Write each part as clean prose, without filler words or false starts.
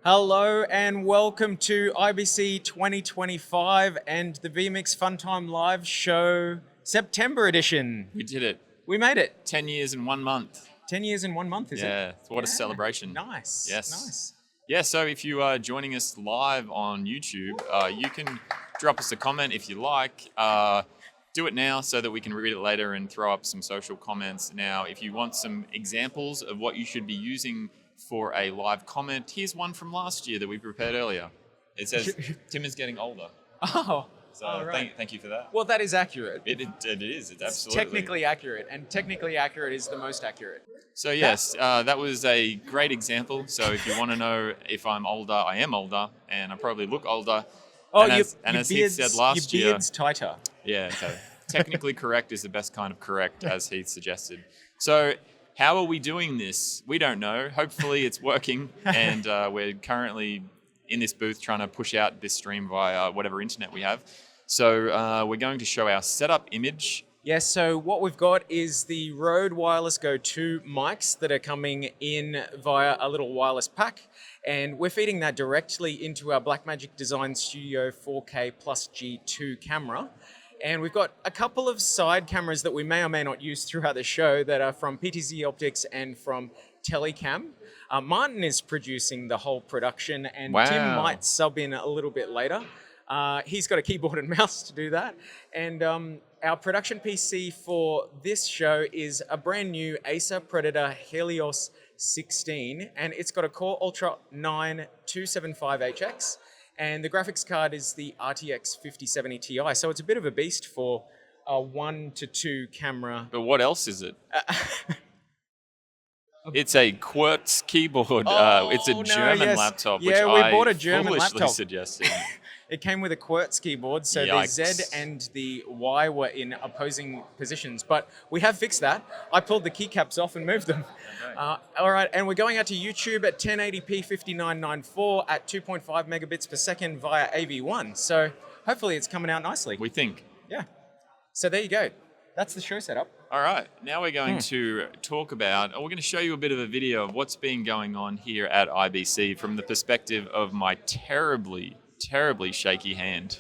Hello and welcome to IBC 2025 and the vMix Funtime Live Show September edition. We did it. We made it. 10 years in 1 month. 10 years in 1 month, is it? Yeah, what a celebration. Nice. Yes. Nice. Yeah, so if you are joining us live on YouTube, you can drop us a comment if you like. Do it now so that we can read it later and throw up some social comments. Now, if you want some examples of what you should be using for a live comment, here's one from last year that we prepared earlier. It says, Tim is getting older. Oh, So right. thank you for that. Well, that is accurate. It is. It's It's absolutely. technically accurate, and technically accurate is the most accurate. So yes, that was a great example. So if you want to know if I'm older, I am older, and I probably look older. Oh, and as Heath said last your year, beard's tighter. yeah, okay. Technically correct is the best kind of correct, as Heath suggested. So how are we doing this? We don't know. Hopefully it's working, and we're currently in this booth trying to push out this stream via whatever internet we have. So we're going to show our setup image. Yes, so what we've got is the Rode Wireless Go 2 mics that are coming in via a little wireless pack, and we're feeding that directly into our Blackmagic Design Studio 4K Plus G2 camera. And we've got a couple of side cameras that we may or may not use throughout the show that are from PTZ Optics and from Telecam. Martin is producing the whole production, and Wow. Tim might sub in a little bit later. He's got a keyboard and mouse to do that. And our production PC for this show is a brand new Acer Predator Helios 16, and it's got a Core Ultra 9 275HX, and the graphics card is the RTX 5070 Ti, so it's a bit of a beast for a 1-to-2 camera. But what else is it? It's a Quartz keyboard. It's a no, German yes. laptop, which Yeah, we I bought a German foolishly laptop. suggested. It came with a Quartz keyboard, so Yikes. the Z and the Y were in opposing positions, but we have fixed that. I pulled the keycaps off and moved them. All right, and we're going out to YouTube at 1080p 5994 at 2.5 megabits per second via AV1, so hopefully it's coming out nicely. We think. Yeah. So there you go. That's the show setup. All right, now we're going to talk about, we're going to show you a bit of a video of what's been going on here at IBC from the perspective of my terribly shaky hand.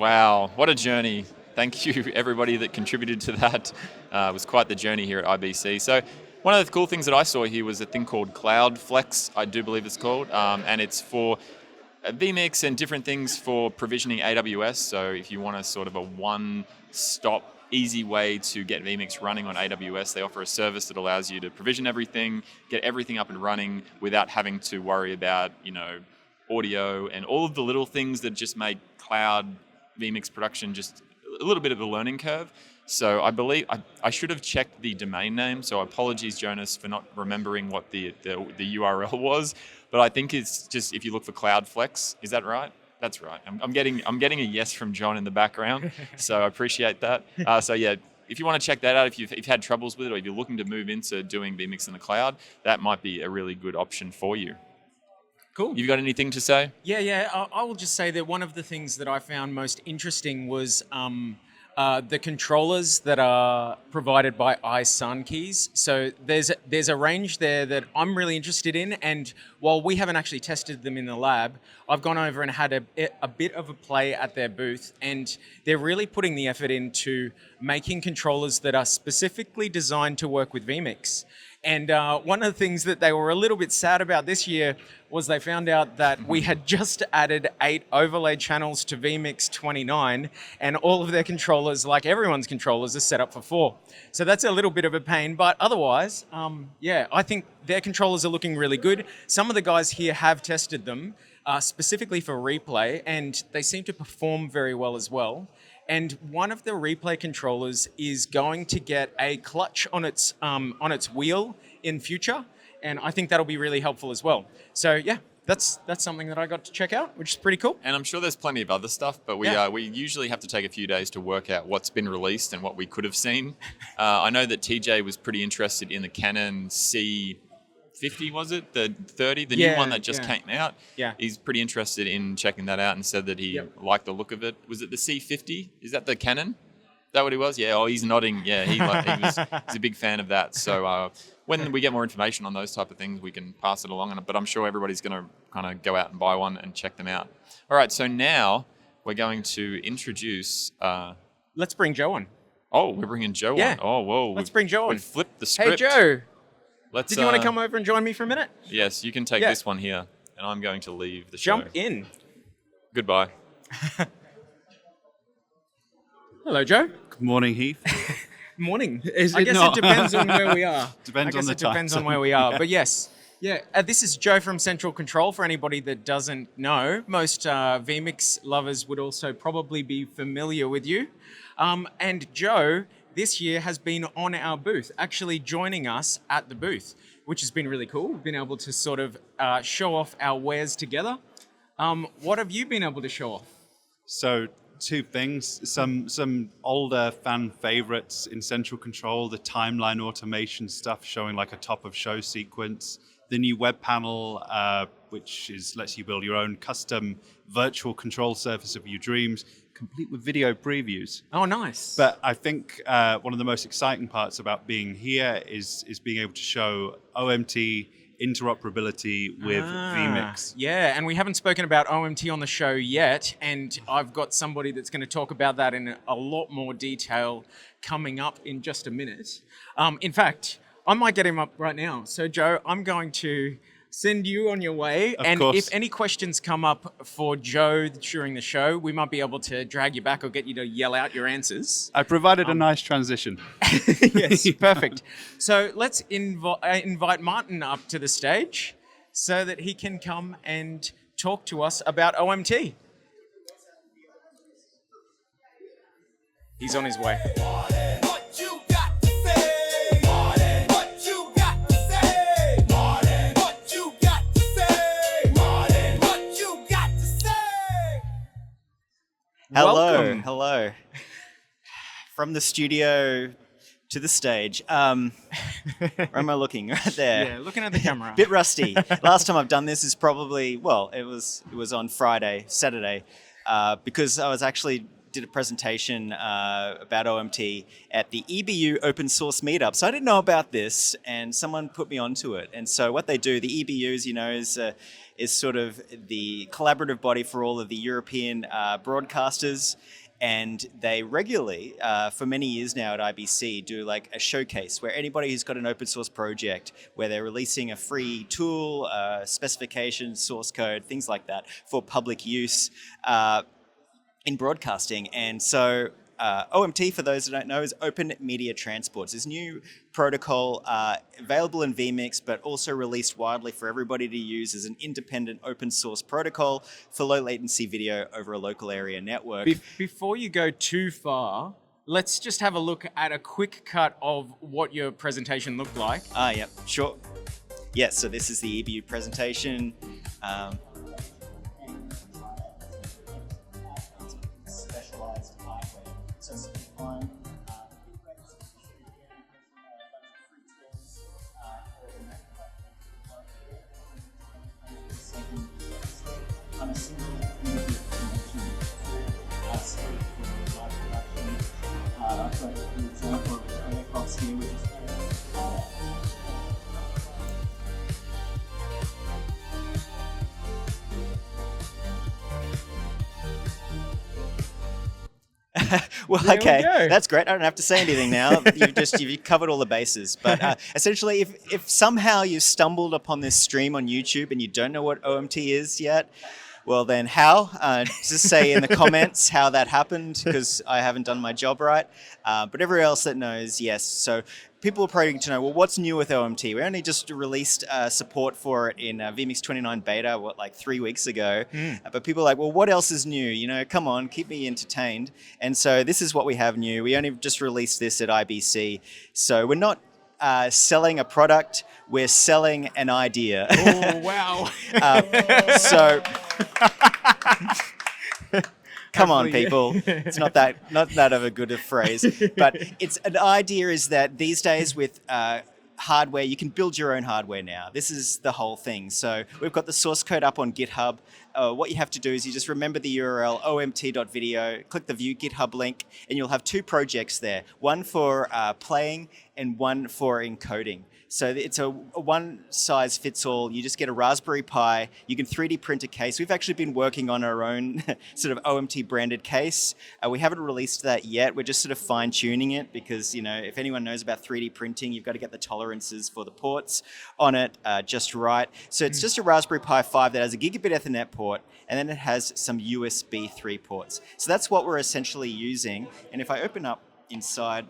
Wow, what a journey. Thank you, everybody that contributed to that. It was quite the journey here at IBC. So one of the cool things that I saw here was a thing called Cloud Flex, I do believe it's called, and it's for vMix and different things for provisioning AWS. So if you want a sort of a one-stop, easy way to get vMix running on AWS, they offer a service that allows you to provision everything, get everything up and running without having to worry about, audio and all of the little things that just make cloud vMix production just a little bit of a learning curve. So I believe I should have checked the domain name. So apologies, Jonas, for not remembering what the URL was. But I think it's just, if you look for Cloudflex, is that right? That's right. I'm getting a yes from John in the background. So I appreciate that. So yeah, if you want to check that out, if you've had troubles with it, or if you're looking to move into doing vMix in the cloud, that might be a really good option for you. Cool. You've got anything to say? Yeah. I will just say that one of the things that I found most interesting was the controllers that are provided by iSun Keys. So there's a range there that I'm really interested in, and while we haven't actually tested them in the lab, I've gone over and had a bit of a play at their booth, and they're really putting the effort into making controllers that are specifically designed to work with vMix. And one of the things that they were a little bit sad about this year was they found out that we had just added 8 overlay channels to vMix 29, and all of their controllers, like everyone's controllers, are set up for 4. So that's a little bit of a pain, but otherwise, I think their controllers are looking really good. Some of the guys here have tested them specifically for replay, and they seem to perform very well as well. And one of the replay controllers is going to get a clutch on its wheel in future, and I think that'll be really helpful as well. So yeah, that's something that I got to check out, which is pretty cool. And I'm sure there's plenty of other stuff, but we usually have to take a few days to work out what's been released and what we could have seen. I know that TJ was pretty interested in the Canon C50, was it? The 30, the new one that just came out. Yeah. He's pretty interested in checking that out and said that he liked the look of it. Was it the C50? Is that the Canon? Is that what he was? Yeah, oh, he's nodding. Yeah, he's a big fan of that. So when we get more information on those type of things, we can pass it along. But I'm sure everybody's going to kind of go out and buy one and check them out. All right, so now we're going to introduce... Let's bring Joe on. Oh, we're bringing Joe on. Oh, whoa. Let's bring Joe on. We've flipped the script. Hey, Joe. Did you want to come over and join me for a minute? Yes, you can take this one here, and I'm going to leave the show. Jump in. Goodbye. Hello, Joe. Good morning, Heath. Morning. I guess it depends on where we are. Depends on the time. Depends on where we are. But yes. Yeah, this is Joe from Central Control. For anybody that doesn't know, most vMix lovers would also probably be familiar with you. And Joe, this year, has been on our booth, actually joining us at the booth, which has been really cool. We've been able to sort of show off our wares together. What have you been able to show off? So, 2 things. Some older fan favorites in Central Control, the timeline automation stuff showing like a top of show sequence, the new web panel, which lets you build your own custom virtual control surface of your dreams, complete with video previews. Oh, nice. But I think one of the most exciting parts about being here is being able to show OMT interoperability with vMix. Yeah, and we haven't spoken about OMT on the show yet, and I've got somebody that's going to talk about that in a lot more detail coming up in just a minute. In fact, I might get him up right now. So, Joe, I'm going to send you on your way. Of course. If any questions come up for Joe during the show, we might be able to drag you back or get you to yell out your answers. I provided a nice transition. Yes, perfect. So let's invite Martin up to the stage so that he can come and talk to us about OMT. He's on his way. Welcome. Hello. From the studio to the stage. Where am I looking? Right there. Yeah, looking at the camera. Bit rusty. Last time I've done this is probably, it was on Saturday, because I was actually did a presentation about OMT at the EBU open source meetup. So I didn't know about this, and someone put me onto it. And so what they do, the EBUs, is sort of the collaborative body for all of the European broadcasters. and they regularly, for many years now at IBC, do like a showcase where anybody who's got an open source project where they're releasing a free tool, specification, source code, things like that for public use in broadcasting. And so OMT, for those who don't know, is Open Media Transports. This new protocol available in vMix, but also released widely for everybody to use as an independent open source protocol for low latency video over a local area network. Before you go too far, let's just have a look at a quick cut of what your presentation looked like. Yep, sure. Yes, so this is the EBU presentation. Specialized hardware. So you can find on a single connection for live production. I've got an example of a codec box here, which is well, There we okay, go. that's great. I don't have to say anything now. You've covered all the bases. But essentially, if somehow you stumbled upon this stream on YouTube and you don't know what OMT is yet, well then how? Just say in the comments how that happened, because I haven't done my job right. But everyone else that knows, yes. So people are probably to know, well, what's new with OMT? We only just released support for it in vMix 29 beta, like 3 weeks ago. But people are like, well, what else is new? You know, come on, keep me entertained. And so this is what we have new. We only just released this at IBC. So we're not selling a product, we're selling an idea. Oh, wow. So come on, people. It's not that of a good a phrase, but it's an idea is that these days with hardware, you can build your own hardware now. This is the whole thing. So we've got the source code up on GitHub. What you have to do is you just remember the URL omt.video, click the view GitHub link, and you'll have 2 projects there, one for playing and one for encoding. So it's a one size fits all. You just get a Raspberry Pi. You can 3D print a case. We've actually been working on our own sort of OMT branded case. We haven't released that yet. We're just sort of fine tuning it because, you know, if anyone knows about 3D printing, you've got to get the tolerances for the ports on it just right. So it's just a Raspberry Pi 5 that has a gigabit Ethernet port, and then it has some USB 3 ports. So that's what we're essentially using. And if I open up inside,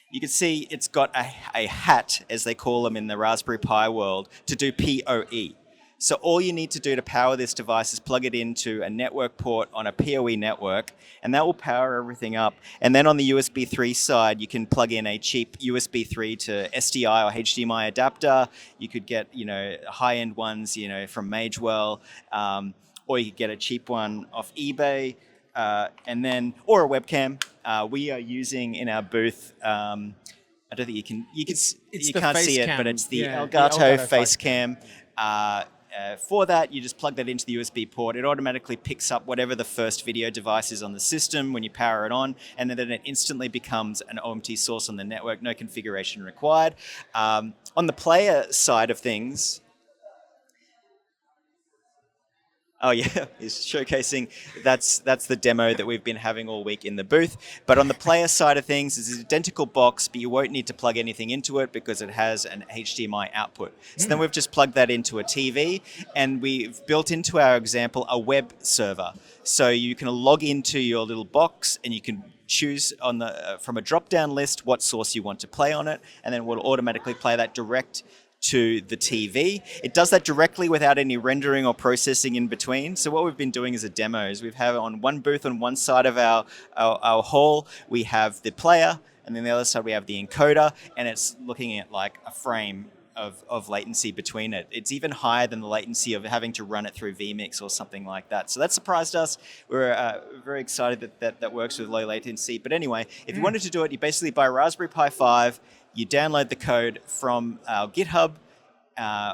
you can see it's got a hat, as they call them in the Raspberry Pi world, to do PoE. So all you need to do to power this device is plug it into a network port on a PoE network, and that will power everything up. And then on the USB 3 side, you can plug in a cheap USB 3 to SDI or HDMI adapter. You could get, you know, high-end ones, you know, from Magewell, or you could get a cheap one off eBay. And then, or a webcam. We are using in our booth. I don't think you can't see it, but it's the Elgato face cam. For that, you just plug that into the USB port. It automatically picks up whatever the first video device is on the system when you power it on, and then it instantly becomes an OMT source on the network. No configuration required. On the player side of things. Oh yeah, he's showcasing, that's the demo that we've been having all week in the booth. But on the player side of things, it's an identical box, but you won't need to plug anything into it because it has an HDMI output. So then we've just plugged that into a TV, and we've built into our example a web server. So you can log into your little box, and you can choose on the from a drop-down list what source you want to play on it, and then we'll automatically play that direct to the TV. It does that directly without any rendering or processing in between. So what we've been doing as a demo is we've had on one booth on one side of our hall, we have the player, and then the other side we have the encoder, and it's looking at like a frame of latency between it. It's even higher than the latency of having to run it through vMix or something like that. So that surprised us. We're very excited that works with low latency. But anyway, if you wanted to do it, you basically buy a Raspberry Pi 5, you download the code from our GitHub,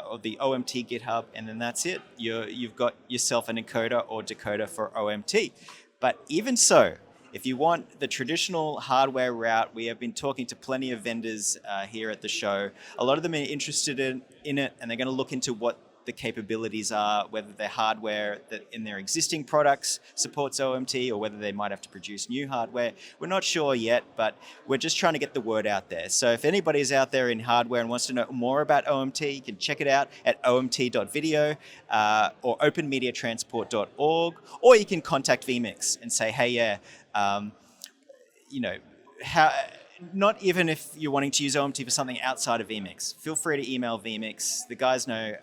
or the OMT GitHub, and then that's it. You've got yourself an encoder or decoder for OMT. But even so, if you want the traditional hardware route, we have been talking to plenty of vendors here at the show. A lot of them are interested in it, and they're going to look into what the capabilities are, whether their hardware that in their existing products supports OMT or whether they might have to produce new hardware. We're not sure yet, but we're just trying to get the word out there. So if anybody's out there in hardware and wants to know more about OMT, you can check it out at omt.video or openmediatransport.org, or you can contact vMix and say, hey, yeah, not even if you're wanting to use OMT for something outside of vMix. Feel free to email vMix. The guys know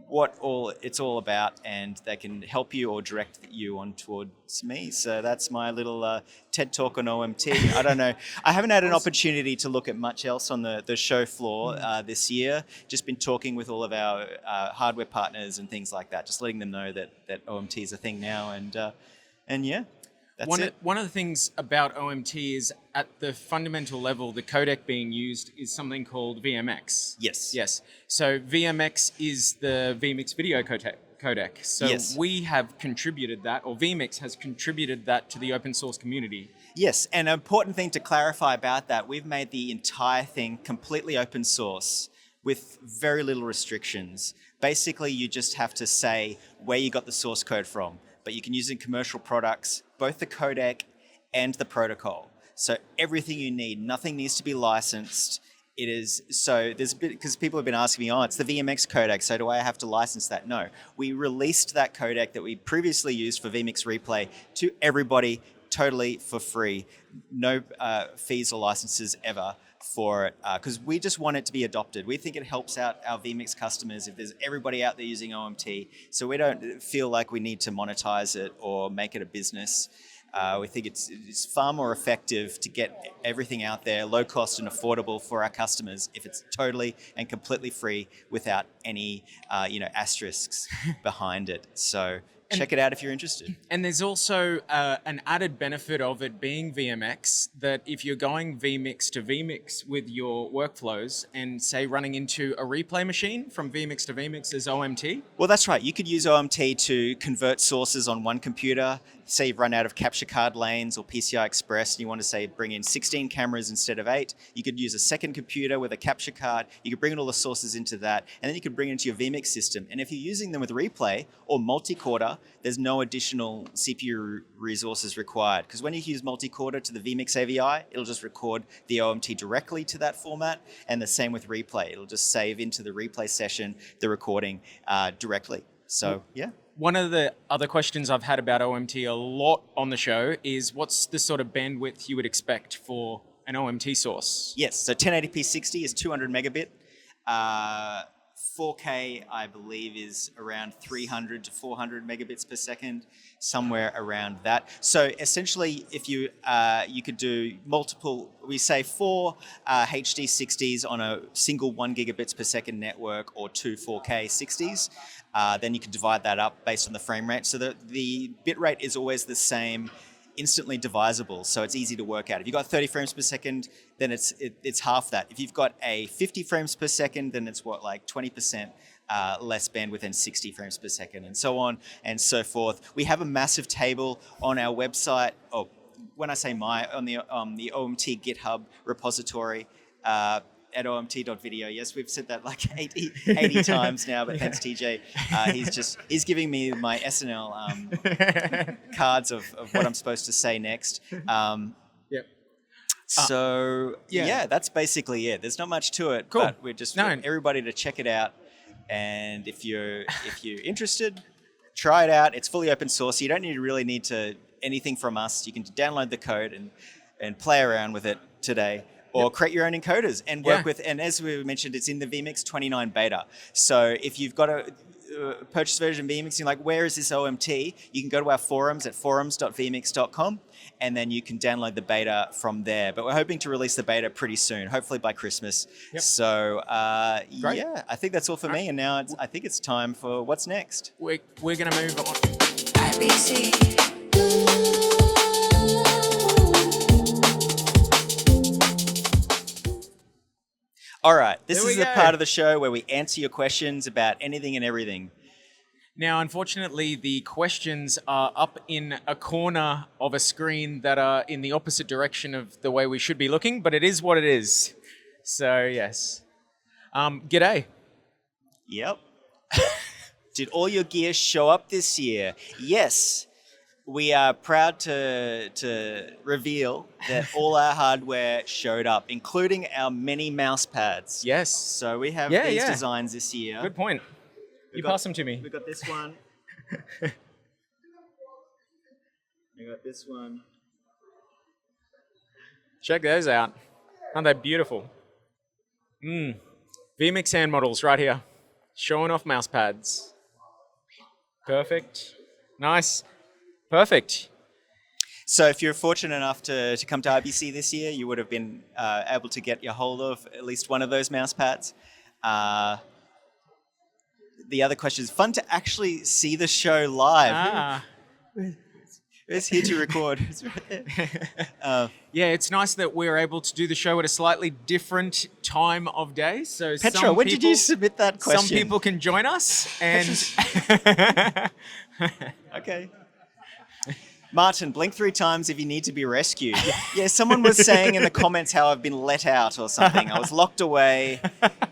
what it's all about, and they can help you or direct you on towards me. So that's my little TED Talk on OMT. I don't know. I haven't had an opportunity to look at much else on the show floor this year. Just been talking with all of our hardware partners and things like that, just letting them know that OMT is a thing now. And yeah. One of the things about OMT is at the fundamental level, the codec being used is something called vMX. Yes. Yes. So vMX is the vMix video codec. So yes. We have contributed that, or vMix has contributed that to the open source community. Yes, and an important thing to clarify about that, we've made the entire thing completely open source with very little restrictions. Basically, you just have to say where you got the source code from, but you can use it in commercial products, both the codec and the protocol. So everything you need, nothing needs to be licensed. It is, so there's a bit, because people have been asking me, it's the vMX codec, so do I have to license that? No, we released that codec that we previously used for vMix Replay to everybody totally for free. No fees or licenses ever for it, because we just want it to be adopted. We think it helps out our vMix customers if there's everybody out there using OMT, so we don't feel like we need to monetize it or make it a business. We think it's far more effective to get everything out there, low cost and affordable for our customers if it's totally and completely free without any asterisks behind it. So check it out if you're interested. And there's also an added benefit of it being vMX, that if you're going vMix to vMix with your workflows and say running into a replay machine from vMix to vMix as OMT. Well, that's right. You could use OMT to convert sources on one computer. Say you've run out of capture card lanes or PCI Express and you want to say bring in 16 cameras instead of 8. You could use a second computer with a capture card. You could bring in all the sources into that, and then you could bring it into your vMix system. And if you're using them with replay or multi-quarter, there's no additional CPU resources required, because when you use multi-quarter to the vMix AVI, it'll just record the OMT directly to that format, and the same with replay. It'll just save into the replay session the recording directly. So, yeah. One of the other questions I've had about OMT a lot on the show is what's the sort of bandwidth you would expect for an OMT source? Yes, so 1080p 60 is 200 megabit. 4K, I believe, is around 300 to 400 megabits per second, somewhere around that. So essentially, if you could do multiple, we say 4 HD 60s on a single 1 gigabits per second network, or 2 4K 60s. Then you can divide that up based on the frame rate. So the bit rate is always the same, instantly divisible, so it's easy to work out. If you've got 30 frames per second, then it's half that. If you've got a 50 frames per second, then it's like 20% less bandwidth than 60 frames per second, and so on and so forth. We have a massive table on our website. Oh, when I say on the OMT GitHub repository, at omt.video. Yes, we've said that like 80 times now, but thanks TJ. He's giving me my SNL cards of what I'm supposed to say next. Yep. So yeah, that's basically it. There's not much to it, cool. But we're just want everybody to check it out. And if you're interested, try it out. It's fully open source. You don't really need anything from us. You can download the code and play around with it today. Or create your own encoders and work with, and as we mentioned, it's in the vMix 29 beta. So if you've got a purchase version of vMix, and you're like, where is this OMT? You can go to our forums at forums.vmix.com, and then you can download the beta from there. But we're hoping to release the beta pretty soon, hopefully by Christmas. Yep. So yeah, I think that's all for me. And now I think it's time for what's next. We're going to move on. IBC. All right, this is the part of the show where we answer your questions about anything and everything. Now, unfortunately, the questions are up in a corner of a screen that are in the opposite direction of the way we should be looking, but it is what it is. So, yes. G'day. Yep. Did all your gear show up this year? Yes. We are proud to reveal that all our hardware showed up, including our many mouse pads. Yes. So we have Yeah, these yeah. designs this year. Good point. You pass them to me. We got this one. We got this one. Check those out. Aren't they beautiful? vMix hand models right here. Showing off mouse pads. Perfect. Nice. Perfect. So if you're fortunate enough to come to IBC this year, you would have been able to get your hold of at least one of those mouse pads. The other question is, fun to actually see the show live. It's here to record. It's right there. Yeah, it's nice that we're able to do the show at a slightly different time of day. So Petra, when did you submit that question? Some people can join us, and Okay. Martin, blink 3 times if you need to be rescued. Yeah, someone was saying in the comments how I've been let out or something. I was locked away,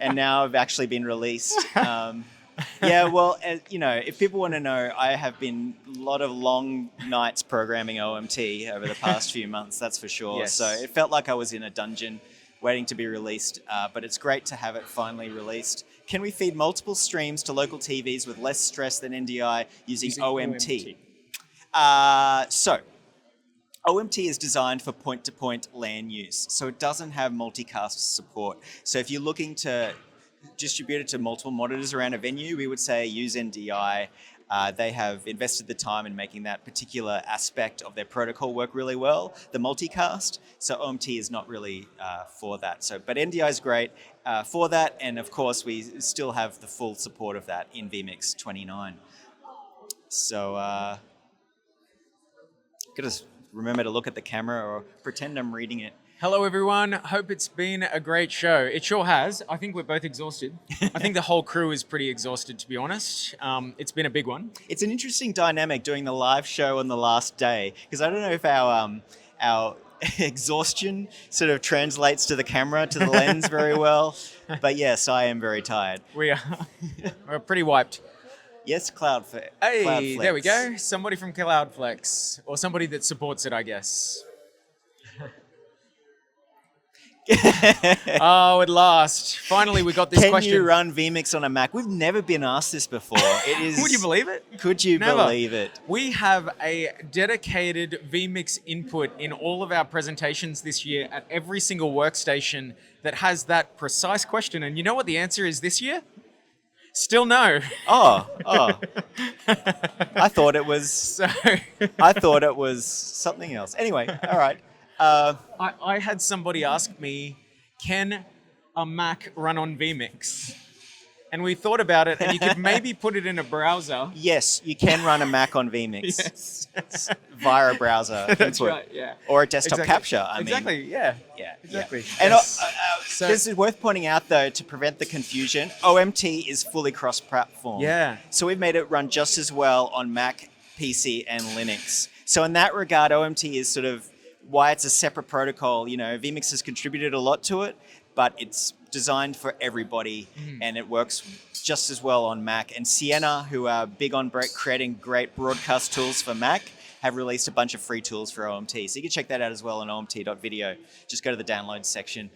and now I've actually been released. Yeah, well, if people want to know, I have been a lot of long nights programming OMT over the past few months, that's for sure. Yes. So it felt like I was in a dungeon waiting to be released, but it's great to have it finally released. Can we feed multiple streams to local TVs with less stress than NDI using OMT? So, OMT is designed for point-to-point LAN use, so it doesn't have multicast support. So if you're looking to distribute it to multiple monitors around a venue, we would say use NDI. They have invested the time in making that particular aspect of their protocol work really well, the multicast. So OMT is not really for that. But NDI is great for that, and of course we still have the full support of that in vMix 29. So gotta remember to look at the camera or pretend I'm reading it. hello everyone. Hope it's been a great show. It sure has. I think we're both exhausted. I think the whole crew is pretty exhausted, to be honest. It's been a big one. It's an interesting dynamic doing the live show on the last day, because I don't know if our exhaustion sort of translates to the camera, to the lens very well. But yes, I am very tired. We're pretty wiped. Yes, Cloudflex. Hey, there we go. Somebody from Cloudflex, or somebody that supports it, I guess. Oh, at last. Finally, we got this question. Can you run vMix on a Mac? We've never been asked this before. It is. Would you believe it? Could you Never. believe it? We have a dedicated vMix input in all of our presentations this year at every single workstation that has that precise question. And you know what the answer is this year? Still no. Oh. I thought it was. So I thought it was something else. Anyway, all right. I had somebody ask me, can a Mac run on vMix? And we thought about it, and you could maybe put it in a browser. Yes, you can run a Mac on vMix. Yes. Via a browser That's input. right, yeah. Or a desktop Exactly. capture. I mean, Exactly, yeah. Yeah, Exactly. Yeah. And Yes. this is worth pointing out, though, to prevent the confusion. OMT is fully cross-platform. Yeah. So we've made it run just as well on Mac, PC, and Linux. So in that regard, OMT is sort of why it's a separate protocol. vMix has contributed a lot to it, but it's designed for everybody, and it works just as well on Mac. And Sienna, who are big on creating great broadcast tools for Mac, have released a bunch of free tools for OMT. So you can check that out as well on omt.video. Just go to the download section.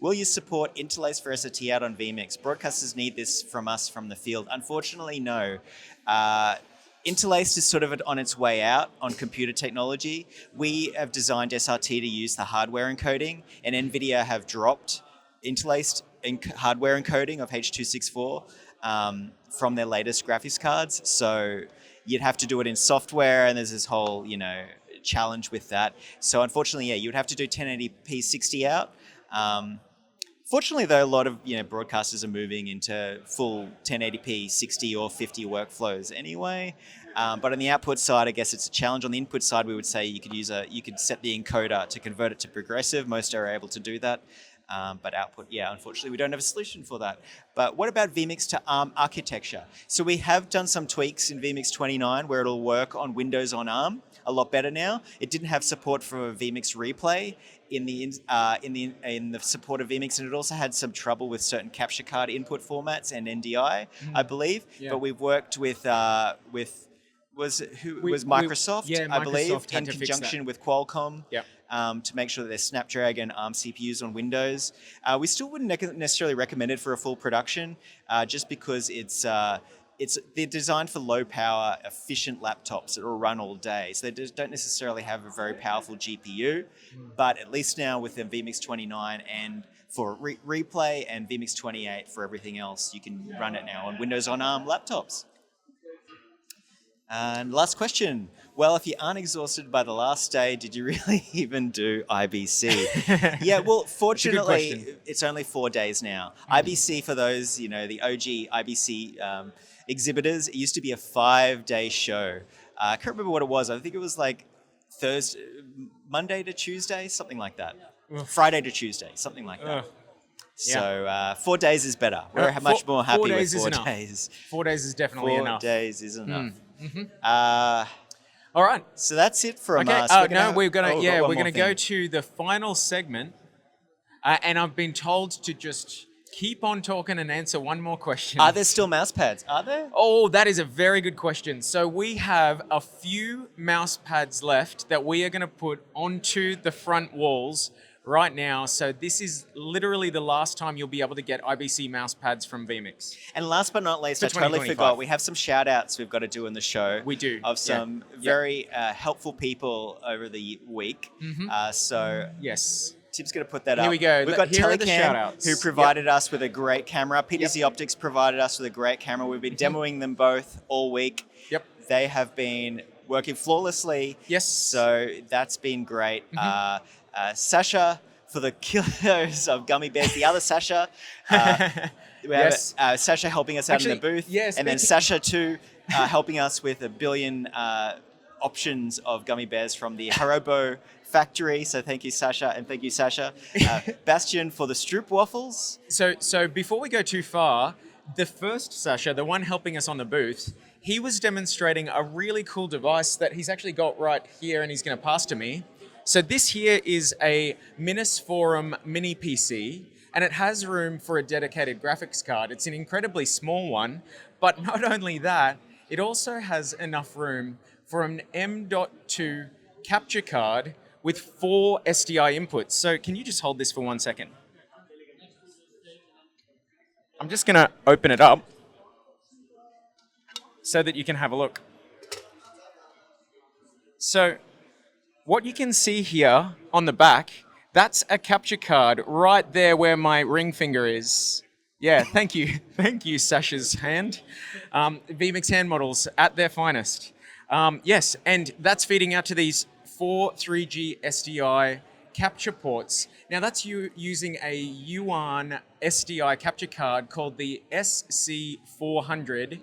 Will you support interlace for SOT out on vMix? Broadcasters need this from us from the field. Unfortunately, no. Interlaced is sort of on its way out on computer technology. We have designed SRT to use the hardware encoding, and NVIDIA have dropped interlaced hardware encoding of H.264 from their latest graphics cards. So you'd have to do it in software, and there's this whole, challenge with that. So unfortunately, yeah, you'd have to do 1080p 60 out. Fortunately, though, a lot of broadcasters are moving into full 1080p 60 or 50 workflows anyway. But on the output side, I guess it's a challenge. On the input side, we would say you could set the encoder to convert it to progressive. Most are able to do that. But output, unfortunately, we don't have a solution for that. But what about vMix to ARM architecture? So we have done some tweaks in vMix 29 where it'll work on Windows on ARM a lot better now. It didn't have support for vMix replay in the support of vMix, and it also had some trouble with certain capture card input formats and NDI, I believe. Yeah. But we've worked with Microsoft, I believe, Microsoft had in to fix conjunction that. with Qualcomm. Yep. To make sure that there's Snapdragon ARM CPUs on Windows. We still wouldn't necessarily recommend it for a full production, just because they're designed for low power, efficient laptops that will run all day. So they don't necessarily have a very powerful GPU, but at least now with the vMix 29 and for replay and vMix 28 for everything else, you can run it now on Windows on ARM laptops. And last question. Well, if you aren't exhausted by the last day, did you really even do IBC? Yeah, well, fortunately, it's only 4 days now. IBC, for those, the OG IBC exhibitors, it used to be a 5-day show. I can't remember what it was. I think it was like Monday to Tuesday, something like that. Friday to Tuesday, something like that. So 4 days is better. We're much more happy with 4 days. 4 days is definitely enough. 4 days is enough. All right. So that's it from us. We're gonna go to the final segment, and I've been told to just keep on talking and answer one more question. Are there still mouse pads? Are there? Oh, that is a very good question. So we have a few mouse pads left that we are going to put onto the front walls right now. So this is literally the last time you'll be able to get IBC mouse pads from vMix. And last but not least, For I totally 2025. forgot, we have some shout outs we've got to do in the show. We do. Of some very helpful people over the week. So Yes. Tim's going to put that up. Here we go. We've got Here are the Telecam, shout-outs. who provided us with a great camera. PTZ Optics provided us with a great camera. We've been demoing them both all week. Yep. They have been working flawlessly. Yes. So that's been great. Sasha, for the kilos of gummy bears. The other Sasha. We have Sasha helping us out in the booth. Yes. And then Sasha, too, helping us with 1 billion options of gummy bears from the Haribo factory. So thank you, Sasha, and thank you, Sasha. Bastian for the Stroop waffles. So before we go too far, the first Sasha, the one helping us on the booth, he was demonstrating a really cool device that he's actually got right here and he's going to pass to me. So this here is a Minus Forum mini PC, and it has room for a dedicated graphics card. It's an incredibly small one, but not only that, it also has enough room for an M.2 capture card with 4 SDI inputs. So can you just hold this for 1 second? I'm just going to open it up so that you can have a look. So what you can see here on the back, that's a capture card right there where my ring finger is. Yeah, thank you. Thank you, Sasha's hand. vMix hand models at their finest. Yes, and that's feeding out to these 4 3G SDI capture ports. Now that's using a Yuan SDI capture card called the SC400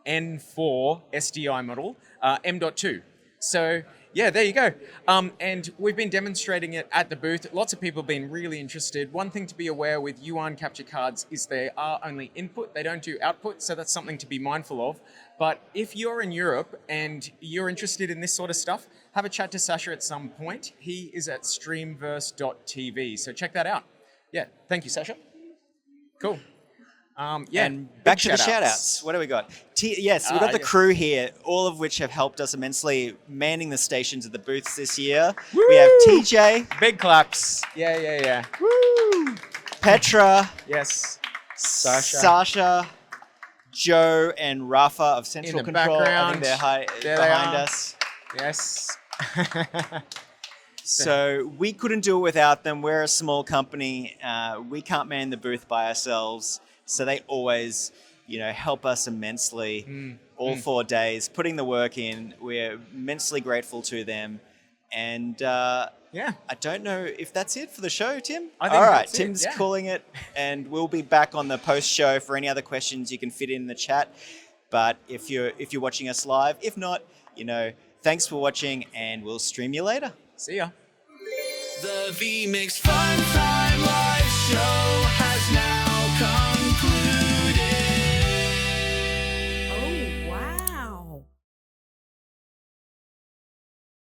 N4 SDI model, M.2. So yeah, there you go. And we've been demonstrating it at the booth. Lots of people have been really interested. One thing to be aware with Yuan capture cards is they are only input. They don't do output, so that's something to be mindful of. But if you're in Europe and you're interested in this sort of stuff, have a chat to Sasha at some point. He is at streamverse.tv, so check that out. Yeah, thank you, Sasha. Cool. And back to the shout-outs. What do we got? We've got the crew here, all of which have helped us immensely manning the stations at the booths this year. Woo! We have TJ. Big claps. Yeah. Woo! Petra. Yes. Sasha. Joe and Rafa of Central In the Control. background. I think they're behind us. Yes. So we couldn't do it without them. We're a small company. We can't man the booth by ourselves. So they always, help us immensely all 4 days, putting the work in. We're immensely grateful to them. And I don't know if that's it for the show, Tim. I think all right, that's Tim's it, yeah. calling it. And we'll be back on the post-show for any other questions you can fit in the chat. But if you're watching us live, if not, thanks for watching and we'll stream you later. See ya. The vMix Fun Time Live Show. Show.